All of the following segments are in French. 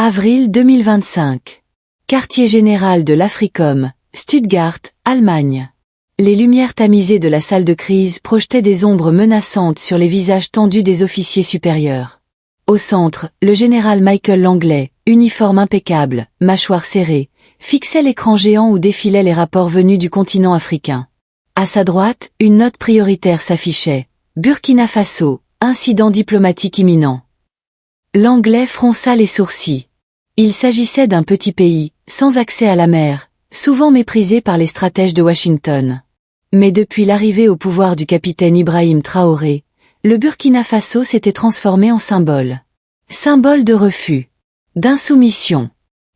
Avril 2025. Quartier général de l'Africom, Stuttgart, Allemagne. Les lumières tamisées de la salle de crise projetaient des ombres menaçantes sur les visages tendus des officiers supérieurs. Au centre, le général Michael Langley, uniforme impeccable, mâchoire serrée, fixait l'écran géant où défilaient les rapports venus du continent africain. À sa droite, une note prioritaire s'affichait. Burkina Faso, incident diplomatique imminent. Langley fronça les sourcils. Il s'agissait d'un petit pays, sans accès à la mer, souvent méprisé par les stratèges de Washington. Mais depuis l'arrivée au pouvoir du capitaine Ibrahim Traoré, le Burkina Faso s'était transformé en symbole. Symbole de refus, d'insoumission,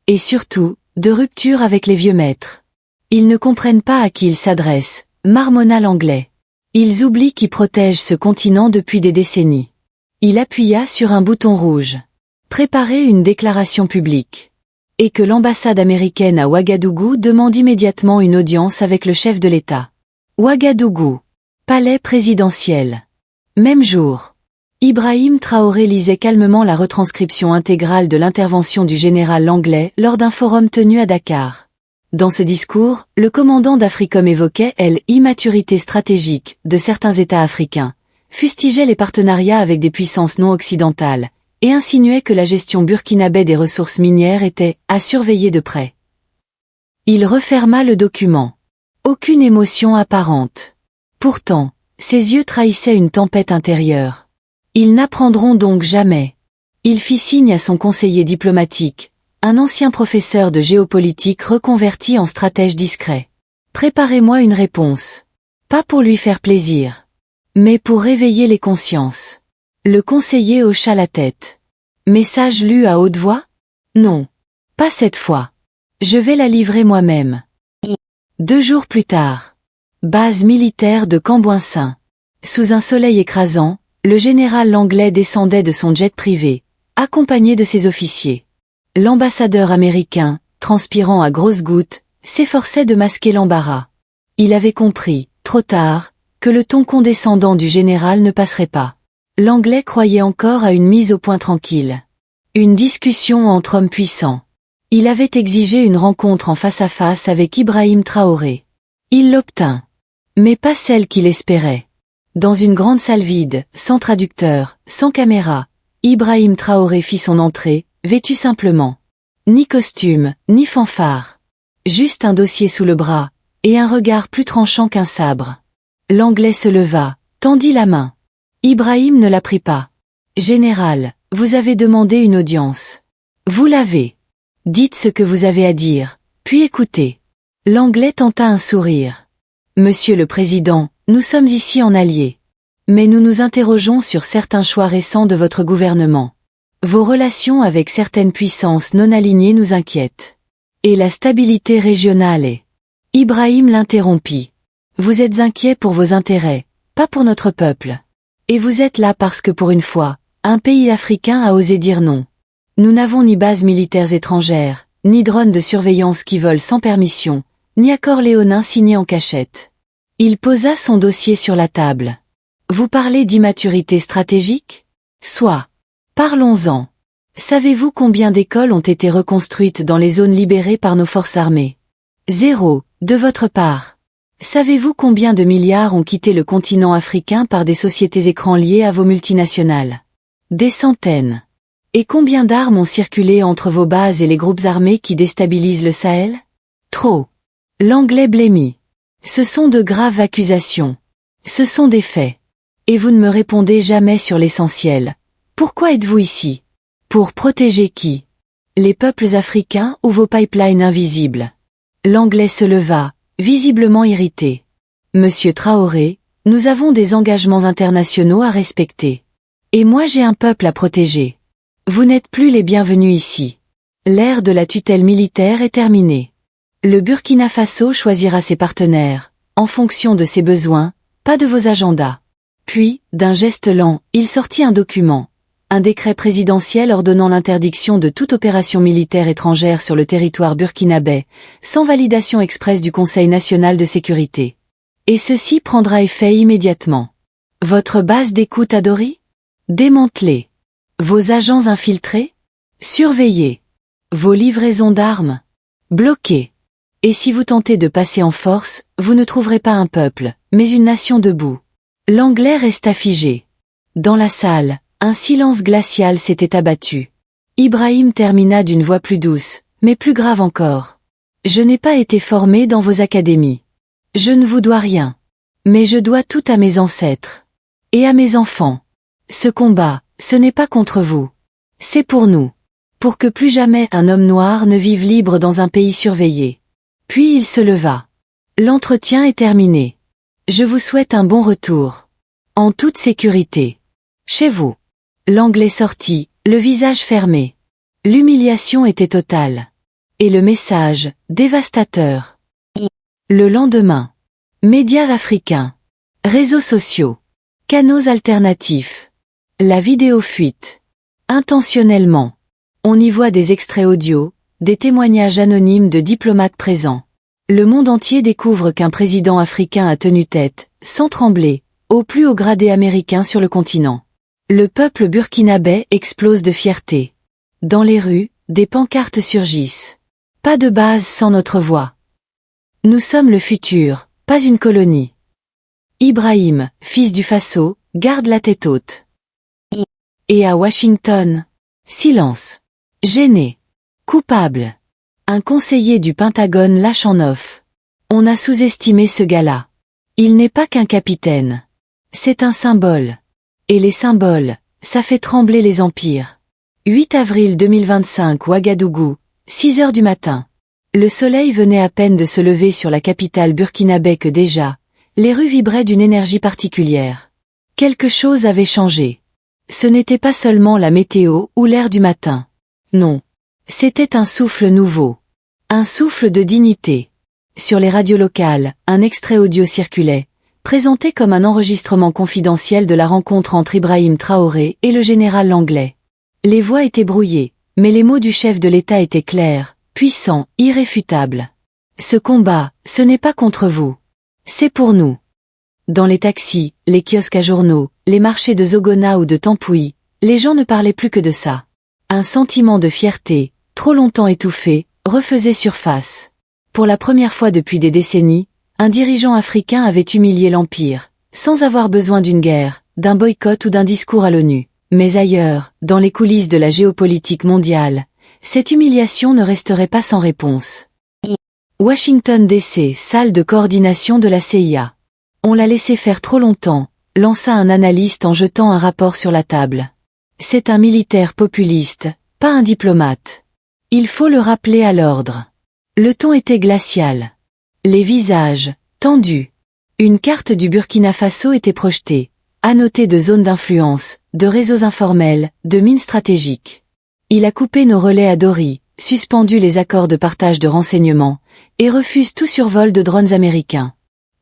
et surtout, de rupture avec les vieux maîtres. Ils ne comprennent pas à qui ils s'adressent, marmonna Langley. Ils oublient qui protège ce continent depuis des décennies. Il appuya sur un bouton rouge. Préparer une déclaration publique. Et que l'ambassade américaine à Ouagadougou demande immédiatement une audience avec le chef de l'État. Ouagadougou. Palais présidentiel. Même jour. Ibrahim Traoré lisait calmement la retranscription intégrale de l'intervention du général Langley lors d'un forum tenu à Dakar. Dans ce discours, le commandant d'Africom évoquait l'immaturité stratégique de certains États africains, fustigeait les partenariats avec des puissances non occidentales, et insinuait que la gestion burkinabé des ressources minières était à surveiller de près. Il referma le document. Aucune émotion apparente. Pourtant, ses yeux trahissaient une tempête intérieure. Ils n'apprendront donc jamais. Il fit signe à son conseiller diplomatique, un ancien professeur de géopolitique reconverti en stratège discret. Préparez-moi une réponse. Pas pour lui faire plaisir, mais pour réveiller les consciences. Le conseiller hocha la tête. Message lu à haute voix? Non. Pas cette fois. Je vais la livrer moi-même. 2 jours plus tard. Base militaire de Cambouinsin. Sous un soleil écrasant, le général Langley descendait de son jet privé, accompagné de ses officiers. L'ambassadeur américain, transpirant à grosses gouttes, s'efforçait de masquer l'embarras. Il avait compris, trop tard, que le ton condescendant du général ne passerait pas. Langley croyait encore à une mise au point tranquille. Une discussion entre hommes puissants. Il avait exigé une rencontre en face à face avec Ibrahim Traoré. Il l'obtint. Mais pas celle qu'il espérait. Dans une grande salle vide, sans traducteur, sans caméra, Ibrahim Traoré fit son entrée, vêtu simplement. Ni costume, ni fanfare. Juste un dossier sous le bras, et un regard plus tranchant qu'un sabre. Langley se leva, tendit la main. Ibrahim ne la prit pas. « Général, vous avez demandé une audience. Vous l'avez. Dites ce que vous avez à dire, puis écoutez. » Langley tenta un sourire. « Monsieur le Président, nous sommes ici en alliés. Mais nous nous interrogeons sur certains choix récents de votre gouvernement. Vos relations avec certaines puissances non alignées nous inquiètent. Et la stabilité régionale est... » Ibrahim l'interrompit. « Vous êtes inquiet pour vos intérêts, pas pour notre peuple. Et vous êtes là parce que pour une fois, un pays africain a osé dire non. Nous n'avons ni bases militaires étrangères, ni drones de surveillance qui volent sans permission, ni accord léonin signé en cachette. » Il posa son dossier sur la table. « Vous parlez d'immaturité stratégique? Soit. Parlons-en. Savez-vous combien d'écoles ont été reconstruites dans les zones libérées par nos forces armées? 0, de votre part. Savez-vous combien de milliards ont quitté le continent africain par des sociétés écrans liées à vos multinationales? Des centaines. Et combien d'armes ont circulé entre vos bases et les groupes armés qui déstabilisent le Sahel? Trop. Langley blêmit. Ce sont de graves accusations. Ce sont des faits. Et vous ne me répondez jamais sur l'essentiel. Pourquoi êtes-vous ici? Pour protéger qui? Les peuples africains ou vos pipelines invisibles? Langley se leva, visiblement irrité. Monsieur Traoré, nous avons des engagements internationaux à respecter. Et moi j'ai un peuple à protéger. Vous n'êtes plus les bienvenus ici. L'ère de la tutelle militaire est terminée. Le Burkina Faso choisira ses partenaires, en fonction de ses besoins, pas de vos agendas. Puis, d'un geste lent, il sortit un document. Un décret présidentiel ordonnant l'interdiction de toute opération militaire étrangère sur le territoire burkinabé, sans validation expresse du Conseil national de sécurité. Et ceci prendra effet immédiatement. Votre base d'écoute à Dori? Démantelée. Vos agents infiltrés? Surveillés. Vos livraisons d'armes? Bloquées. Et si vous tentez de passer en force, vous ne trouverez pas un peuple, mais une nation debout. L'Anglais resta figé. Dans la salle, un silence glacial s'était abattu. Ibrahim termina d'une voix plus douce, mais plus grave encore. Je n'ai pas été formé dans vos académies. Je ne vous dois rien. Mais je dois tout à mes ancêtres. Et à mes enfants. Ce combat, ce n'est pas contre vous. C'est pour nous. Pour que plus jamais un homme noir ne vive libre dans un pays surveillé. Puis il se leva. L'entretien est terminé. Je vous souhaite un bon retour. En toute sécurité. Chez vous. L'Anglais sortit, le visage fermé. L'humiliation était totale. Et le message, dévastateur. Le lendemain. Médias africains. Réseaux sociaux. Canaux alternatifs. La vidéo fuite. Intentionnellement. On y voit des extraits audio, des témoignages anonymes de diplomates présents. Le monde entier découvre qu'un président africain a tenu tête, sans trembler, au plus haut gradé américain sur le continent. Le peuple burkinabé explose de fierté. Dans les rues, des pancartes surgissent. Pas de base sans notre voix. Nous sommes le futur, pas une colonie. Ibrahim, fils du Faso, garde la tête haute. Et à Washington, silence. Gêné. Coupable. Un conseiller du Pentagone lâche en off. On a sous-estimé ce gars-là. Il n'est pas qu'un capitaine. C'est un symbole. Et les symboles, ça fait trembler les empires. 8 avril 2025 Ouagadougou, 6 heures du matin. Le soleil venait à peine de se lever sur la capitale burkinabé que déjà, les rues vibraient d'une énergie particulière. Quelque chose avait changé. Ce n'était pas seulement la météo ou l'air du matin. Non. C'était un souffle nouveau. Un souffle de dignité. Sur les radios locales, un extrait audio circulait, présenté comme un enregistrement confidentiel de la rencontre entre Ibrahim Traoré et le général Langlais. Les voix étaient brouillées, mais les mots du chef de l'État étaient clairs, puissants, irréfutables. Ce combat, ce n'est pas contre vous. C'est pour nous. Dans les taxis, les kiosques à journaux, les marchés de Zogona ou de Tampouy, les gens ne parlaient plus que de ça. Un sentiment de fierté, trop longtemps étouffé, refaisait surface. Pour la première fois depuis des décennies, un dirigeant africain avait humilié l'Empire, sans avoir besoin d'une guerre, d'un boycott ou d'un discours à l'ONU. Mais ailleurs, dans les coulisses de la géopolitique mondiale, cette humiliation ne resterait pas sans réponse. Washington DC, salle de coordination de la CIA. On l'a laissé faire trop longtemps, lança un analyste en jetant un rapport sur la table. C'est un militaire populiste, pas un diplomate. Il faut le rappeler à l'ordre. Le ton était glacial. Les visages, tendus. Une carte du Burkina Faso était projetée, annotée de zones d'influence, de réseaux informels, de mines stratégiques. Il a coupé nos relais à Dori, suspendu les accords de partage de renseignements, et refuse tout survol de drones américains.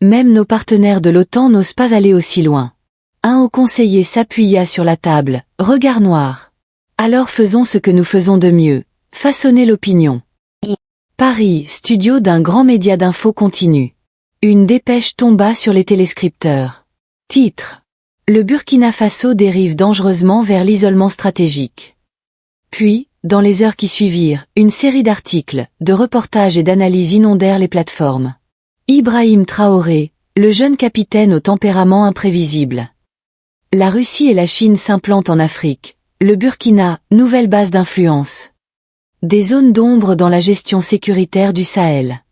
Même nos partenaires de l'OTAN n'osent pas aller aussi loin. Un haut conseiller s'appuya sur la table, regard noir. Alors faisons ce que nous faisons de mieux, façonner l'opinion. Paris, studio d'un grand média d'info continu. Une dépêche tomba sur les téléscripteurs. Titre. Le Burkina Faso dérive dangereusement vers l'isolement stratégique. Puis, dans les heures qui suivirent, une série d'articles, de reportages et d'analyses inondèrent les plateformes. Ibrahim Traoré, le jeune capitaine au tempérament imprévisible. La Russie et la Chine s'implantent en Afrique. Le Burkina, nouvelle base d'influence. Des zones d'ombre dans la gestion sécuritaire du Sahel.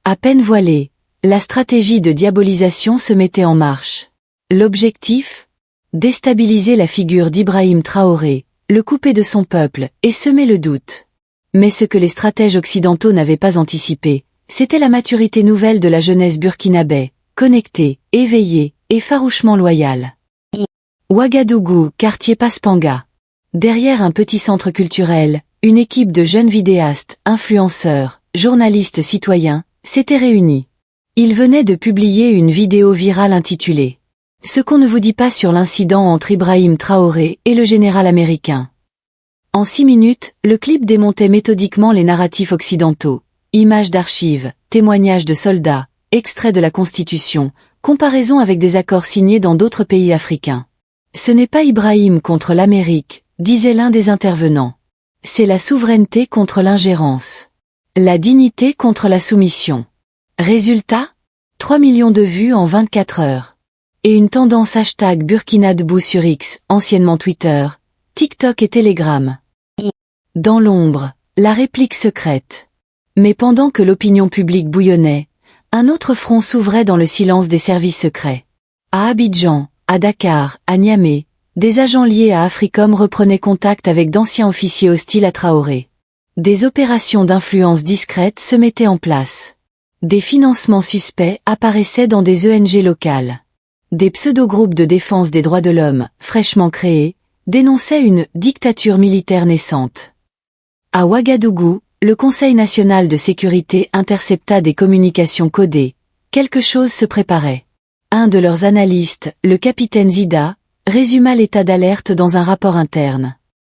À peine voilée, la stratégie de diabolisation se mettait en marche. L'objectif? Déstabiliser la figure d'Ibrahim Traoré, le couper de son peuple, et semer le doute. Mais ce que les stratèges occidentaux n'avaient pas anticipé, c'était la maturité nouvelle de la jeunesse burkinabé, connectée, éveillée, et farouchement loyale. Ouagadougou, quartier Paspanga. Derrière un petit centre culturel, une équipe de jeunes vidéastes, influenceurs, journalistes citoyens, s'était réunie. Ils venaient de publier une vidéo virale intitulée « Ce qu'on ne vous dit pas sur l'incident entre Ibrahim Traoré et le général américain ». En 6 minutes, le clip démontait méthodiquement les narratifs occidentaux, images d'archives, témoignages de soldats, extraits de la Constitution, comparaison avec des accords signés dans d'autres pays africains. Ce n'est pas Ibrahim contre l'Amérique, disait l'un des intervenants. C'est la souveraineté contre l'ingérence. La dignité contre la soumission. Résultat? 3 millions de vues en 24 heures. Et une tendance hashtag Burkina debout sur X, anciennement Twitter, TikTok et Telegram. Dans l'ombre, la réplique secrète. Mais pendant que l'opinion publique bouillonnait, un autre front s'ouvrait dans le silence des services secrets. À Abidjan, à Dakar, à Niamey, des agents liés à Africom reprenaient contact avec d'anciens officiers hostiles à Traoré. Des opérations d'influence discrètes se mettaient en place. Des financements suspects apparaissaient dans des ONG locales. Des pseudo-groupes de défense des droits de l'homme, fraîchement créés, dénonçaient une dictature militaire naissante. À Ouagadougou, le Conseil national de sécurité intercepta des communications codées. Quelque chose se préparait. Un de leurs analystes, le capitaine Zida, résuma l'état d'alerte dans un rapport interne.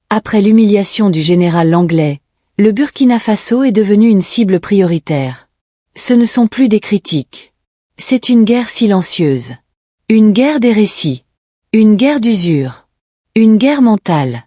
Après l'humiliation du général Langlais, le Burkina Faso est devenu une cible prioritaire. Ce ne sont plus des critiques. C'est une guerre silencieuse. Une guerre des récits. Une guerre d'usure. Une guerre mentale.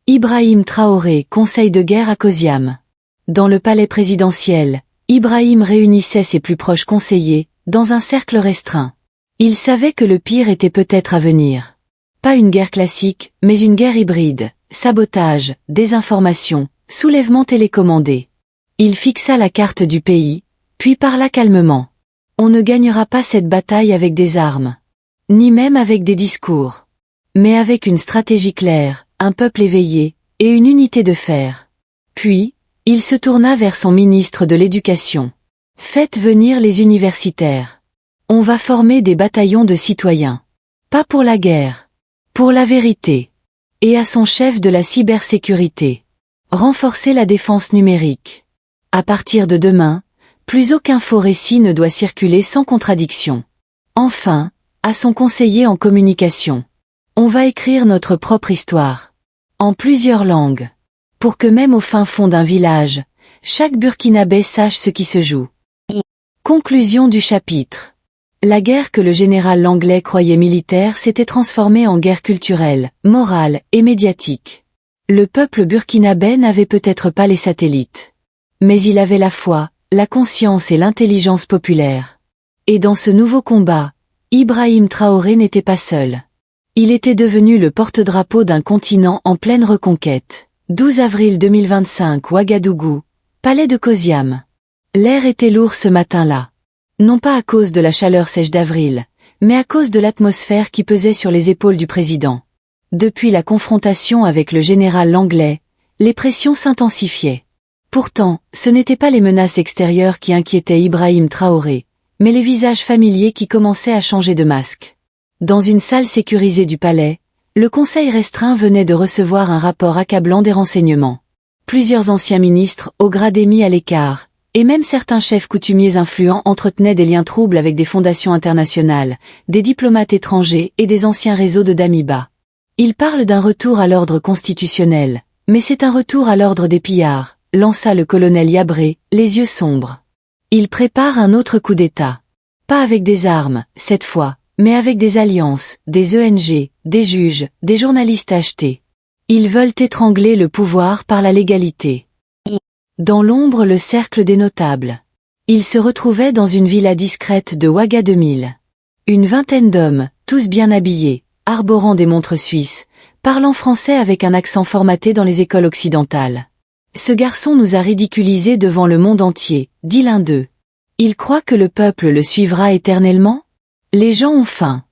Ibrahim Traoré, conseil de guerre à Koziam. Dans le palais présidentiel, Ibrahim réunissait ses plus proches conseillers, dans un cercle restreint. Il savait que le pire était peut-être à venir. Pas une guerre classique, mais une guerre hybride, sabotage, désinformation, soulèvement télécommandé. Il fixa la carte du pays, puis parla calmement. On ne gagnera pas cette bataille avec des armes. Ni même avec des discours. Mais avec une stratégie claire, un peuple éveillé, et une unité de fer. Puis, il se tourna vers son ministre de l'Éducation. Faites venir les universitaires. On va former des bataillons de citoyens. Pas pour la guerre. Pour la vérité. Et à son chef de la cybersécurité. Renforcer la défense numérique. À partir de demain, plus aucun faux récit ne doit circuler sans contradiction. Enfin, à son conseiller en communication. On va écrire notre propre histoire. En plusieurs langues. Pour que même au fin fond d'un village, chaque Burkinabé sache ce qui se joue. Conclusion du chapitre. La guerre que le général Langlais croyait militaire s'était transformée en guerre culturelle, morale et médiatique. Le peuple burkinabé n'avait peut-être pas les satellites. Mais il avait la foi, la conscience et l'intelligence populaire. Et dans ce nouveau combat, Ibrahim Traoré n'était pas seul. Il était devenu le porte-drapeau d'un continent en pleine reconquête. 12 avril 2025 Ouagadougou, palais de Koziam. L'air était lourd ce matin-là. Non pas à cause de la chaleur sèche d'avril, mais à cause de l'atmosphère qui pesait sur les épaules du président. Depuis la confrontation avec le général Langlais, les pressions s'intensifiaient. Pourtant, ce n'étaient pas les menaces extérieures qui inquiétaient Ibrahim Traoré, mais les visages familiers qui commençaient à changer de masque. Dans une salle sécurisée du palais, le conseil restreint venait de recevoir un rapport accablant des renseignements. Plusieurs anciens ministres, au grade mis à l'écart, et même certains chefs coutumiers influents entretenaient des liens troubles avec des fondations internationales, des diplomates étrangers et des anciens réseaux de Damiba. Ils parlent d'un retour à l'ordre constitutionnel, mais c'est un retour à l'ordre des pillards, lança le colonel Yabré, les yeux sombres. Ils préparent un autre coup d'État. Pas avec des armes, cette fois, mais avec des alliances, des ONG, des juges, des journalistes achetés. Ils veulent étrangler le pouvoir par la légalité. Dans l'ombre le cercle des notables. Ils se retrouvaient dans une villa discrète de Ouagadougou. Une vingtaine d'hommes, tous bien habillés, arborant des montres suisses, parlant français avec un accent formaté dans les écoles occidentales. Ce garçon nous a ridiculisés devant le monde entier, dit l'un d'eux. Il croit que le peuple le suivra éternellement? Les gens ont faim.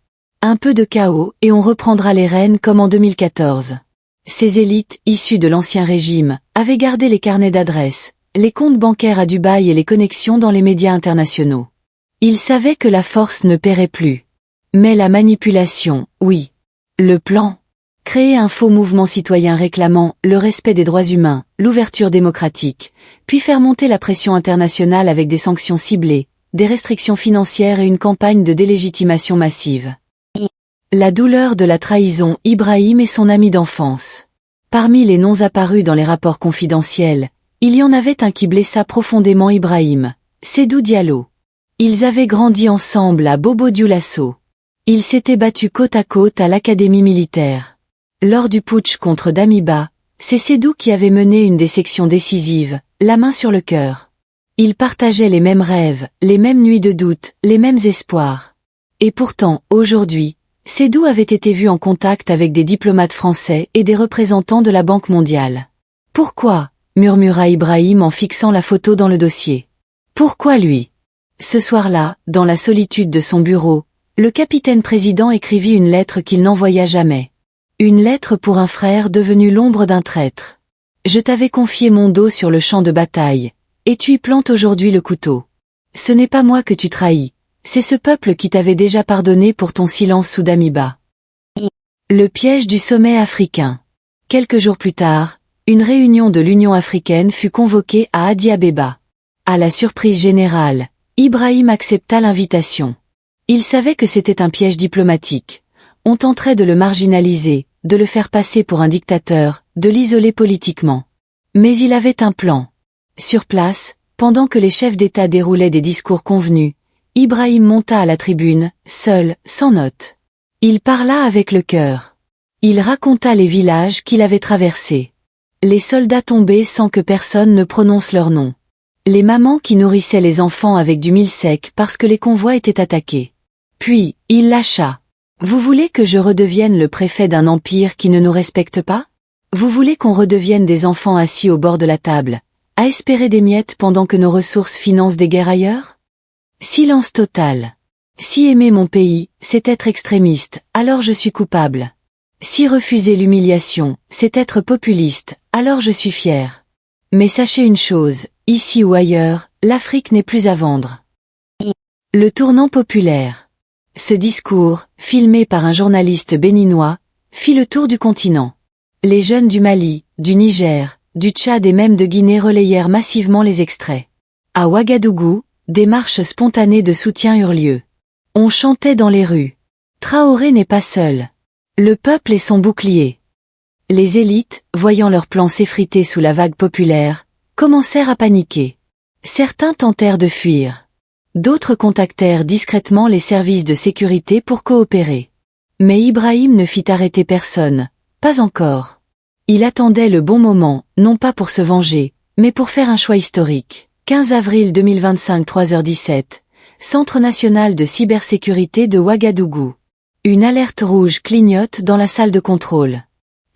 Un peu de chaos et on reprendra les rênes comme en 2014. Ces élites, issues de l'ancien régime, avaient gardé les carnets d'adresses, les comptes bancaires à Dubaï et les connexions dans les médias internationaux. Ils savaient que la force ne paierait plus. Mais la manipulation, oui. Le plan? Créer un faux mouvement citoyen réclamant le respect des droits humains, l'ouverture démocratique, puis faire monter la pression internationale avec des sanctions ciblées, des restrictions financières et une campagne de délégitimation massive. La douleur de la trahison, Ibrahim et son ami d'enfance. Parmi les noms apparus dans les rapports confidentiels, il y en avait un qui blessa profondément Ibrahim, Sédou Diallo. Ils avaient grandi ensemble à Bobo Dioulasso. Ils s'étaient battus côte à côte à l'académie militaire. Lors du putsch contre Damiba, C'est Sédou qui avait mené une des sections décisives, la main sur le cœur. Ils partageaient les mêmes rêves, les mêmes nuits de doute, les mêmes espoirs. Et pourtant, aujourd'hui, Sédou avait été vu en contact avec des diplomates français et des représentants de la Banque mondiale. « Pourquoi ?» murmura Ibrahim en fixant la photo dans le dossier. « Pourquoi lui ?» Ce soir-là, dans la solitude de son bureau, le capitaine-président écrivit une lettre qu'il n'envoya jamais. Une lettre pour un frère devenu l'ombre d'un traître. « Je t'avais confié mon dos sur le champ de bataille, et tu y plantes aujourd'hui le couteau. Ce n'est pas moi que tu trahis, c'est ce peuple qui t'avait déjà pardonné pour ton silence sous Damiba. » Le piège du sommet africain. Quelques jours plus tard, une réunion de l'Union africaine fut convoquée à Addis Abeba. À la surprise générale, Ibrahim accepta l'invitation. Il savait que c'était un piège diplomatique. On tenterait de le marginaliser, de le faire passer pour un dictateur, de l'isoler politiquement. Mais il avait un plan. Sur place, pendant que les chefs d'État déroulaient des discours convenus, Ibrahim monta à la tribune, seul, sans notes. Il parla avec le cœur. Il raconta les villages qu'il avait traversés. Les soldats tombés sans que personne ne prononce leur nom. Les mamans qui nourrissaient les enfants avec du mil sec parce que les convois étaient attaqués. Puis, il lâcha. « Vous voulez que je redevienne le préfet d'un empire qui ne nous respecte pas? Vous voulez qu'on redevienne des enfants assis au bord de la table, à espérer des miettes pendant que nos ressources financent des guerres ailleurs? » Silence total. Si aimer mon pays, c'est être extrémiste, alors je suis coupable. Si refuser l'humiliation, c'est être populiste, alors je suis fier. Mais sachez une chose, ici ou ailleurs, l'Afrique n'est plus à vendre. Le tournant populaire. Ce discours, filmé par un journaliste béninois, fit le tour du continent. Les jeunes du Mali, du Niger, du Tchad et même de Guinée relayèrent massivement les extraits. À Ouagadougou, des marches spontanées de soutien eurent lieu. On chantait dans les rues. Traoré n'est pas seul. Le peuple est son bouclier. Les élites, voyant leur plan s'effriter sous la vague populaire, commencèrent à paniquer. Certains tentèrent de fuir. D'autres contactèrent discrètement les services de sécurité pour coopérer. Mais Ibrahim ne fit arrêter personne, pas encore. Il attendait le bon moment, non pas pour se venger, mais pour faire un choix historique. 15 avril 2025 3h17, Centre national de cybersécurité de Ouagadougou. Une alerte rouge clignote dans la salle de contrôle.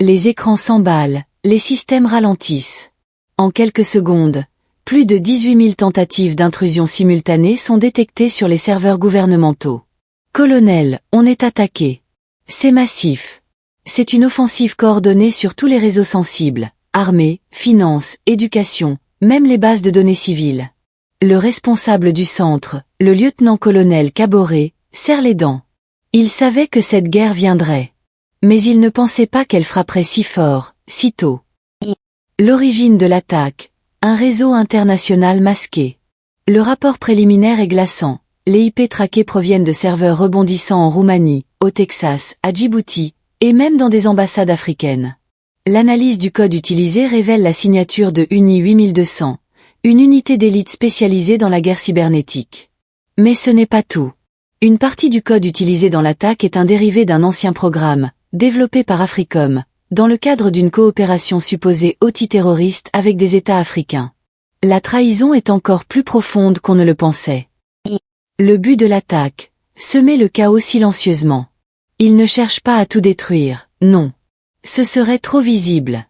Les écrans s'emballent, les systèmes ralentissent. En quelques secondes, plus de 18 000 tentatives d'intrusion simultanée sont détectées sur les serveurs gouvernementaux. Colonel, on est attaqué. C'est massif. C'est une offensive coordonnée sur tous les réseaux sensibles, armée, finance, éducation, même les bases de données civiles. Le responsable du centre, le lieutenant-colonel Caboret, serre les dents. Il savait que cette guerre viendrait. Mais il ne pensait pas qu'elle frapperait si fort, si tôt. L'origine de l'attaque, un réseau international masqué. Le rapport préliminaire est glaçant. Les IP traqués proviennent de serveurs rebondissant en Roumanie, au Texas, à Djibouti, et même dans des ambassades africaines. L'analyse du code utilisé révèle la signature de UNI 8200, une unité d'élite spécialisée dans la guerre cybernétique. Mais ce n'est pas tout. Une partie du code utilisé dans l'attaque est un dérivé d'un ancien programme, développé par Africom, dans le cadre d'une coopération supposée antiterroriste avec des États africains. La trahison est encore plus profonde qu'on ne le pensait. Le but de l'attaque, semer le chaos silencieusement. Ils ne cherchent pas à tout détruire, non. Ce serait trop visible.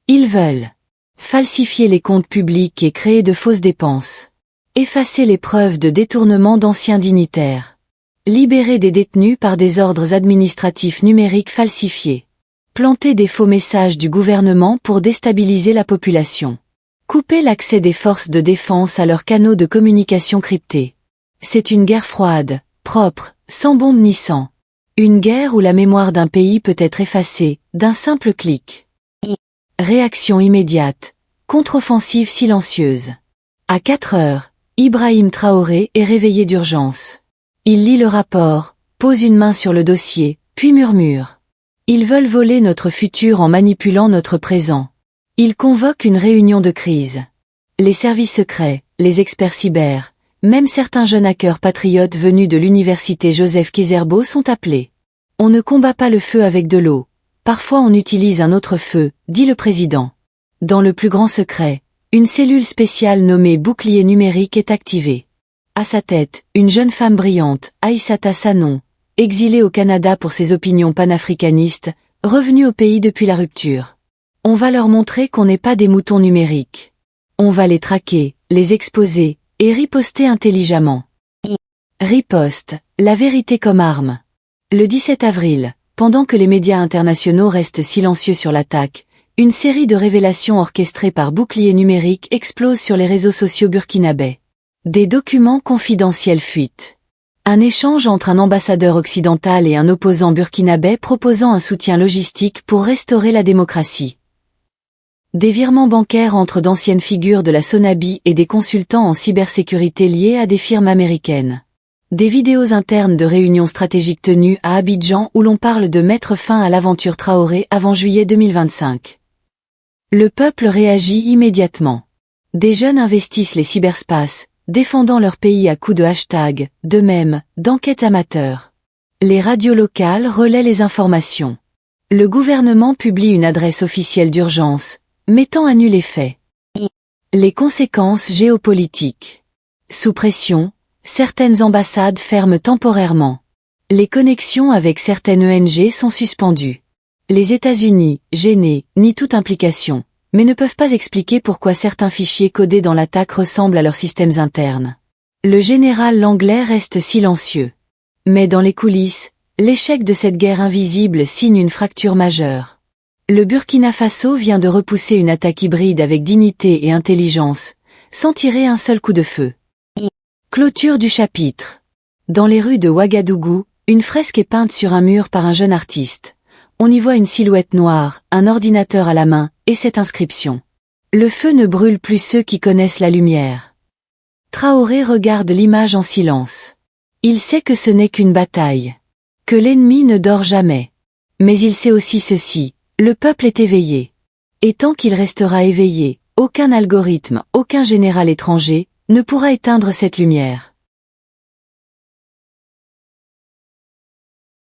Ils veulent falsifier les comptes publics et créer de fausses dépenses. Effacer les preuves de détournement d'anciens dignitaires. Libérer des détenus par des ordres administratifs numériques falsifiés. Planter des faux messages du gouvernement pour déstabiliser la population. Couper l'accès des forces de défense à leurs canaux de communication cryptés. C'est une guerre froide, propre, sans bombe ni sang. Une guerre où la mémoire d'un pays peut être effacée, d'un simple clic. Réaction immédiate. Contre-offensive silencieuse. À 4 heures, Ibrahim Traoré est réveillé d'urgence. Il lit le rapport, pose une main sur le dossier, puis murmure. Ils veulent voler notre futur en manipulant notre présent. Ils convoquent une réunion de crise. Les services secrets, les experts cyber, même certains jeunes hackers patriotes venus de l'université Joseph Kizerbo sont appelés. On ne combat pas le feu avec de l'eau. Parfois on utilise un autre feu, dit le président. Dans le plus grand secret, une cellule spéciale nommée bouclier numérique est activée. À sa tête, une jeune femme brillante, Aïssata Sanon, exilée au Canada pour ses opinions panafricanistes, revenue au pays depuis la rupture. On va leur montrer qu'on n'est pas des moutons numériques. On va les traquer, les exposer, et riposter intelligemment. Riposte, la vérité comme arme. Le 17 avril, pendant que les médias internationaux restent silencieux sur l'attaque, une série de révélations orchestrées par bouclier numérique explose sur les réseaux sociaux burkinabais. Des documents confidentiels fuitent. Un échange entre un ambassadeur occidental et un opposant burkinabé proposant un soutien logistique pour restaurer la démocratie. Des virements bancaires entre d'anciennes figures de la Sonabi et des consultants en cybersécurité liés à des firmes américaines. Des vidéos internes de réunions stratégiques tenues à Abidjan où l'on parle de mettre fin à l'aventure Traoré avant juillet 2025. Le peuple réagit immédiatement. Des jeunes investissent les cyberspaces, défendant leur pays à coups de hashtags, de mèmes, d'enquêtes amateurs. Les radios locales relaient les informations. Le gouvernement publie une adresse officielle d'urgence, mettant à nu les faits. Les conséquences géopolitiques. Sous pression, certaines ambassades ferment temporairement. Les connexions avec certaines ONG sont suspendues. Les États-Unis, gênés, nient toute implication, mais ne peuvent pas expliquer pourquoi certains fichiers codés dans l'attaque ressemblent à leurs systèmes internes. Le général Langlais reste silencieux. Mais dans les coulisses, l'échec de cette guerre invisible signe une fracture majeure. Le Burkina Faso vient de repousser une attaque hybride avec dignité et intelligence, sans tirer un seul coup de feu. Clôture du chapitre. Dans les rues de Ouagadougou, une fresque est peinte sur un mur par un jeune artiste. On y voit une silhouette noire, un ordinateur à la main, et cette inscription. Le feu ne brûle plus ceux qui connaissent la lumière. Traoré regarde l'image en silence. Il sait que ce n'est qu'une bataille. Que l'ennemi ne dort jamais. Mais il sait aussi ceci, le peuple est éveillé. Et tant qu'il restera éveillé, aucun algorithme, aucun général étranger, ne pourra éteindre cette lumière.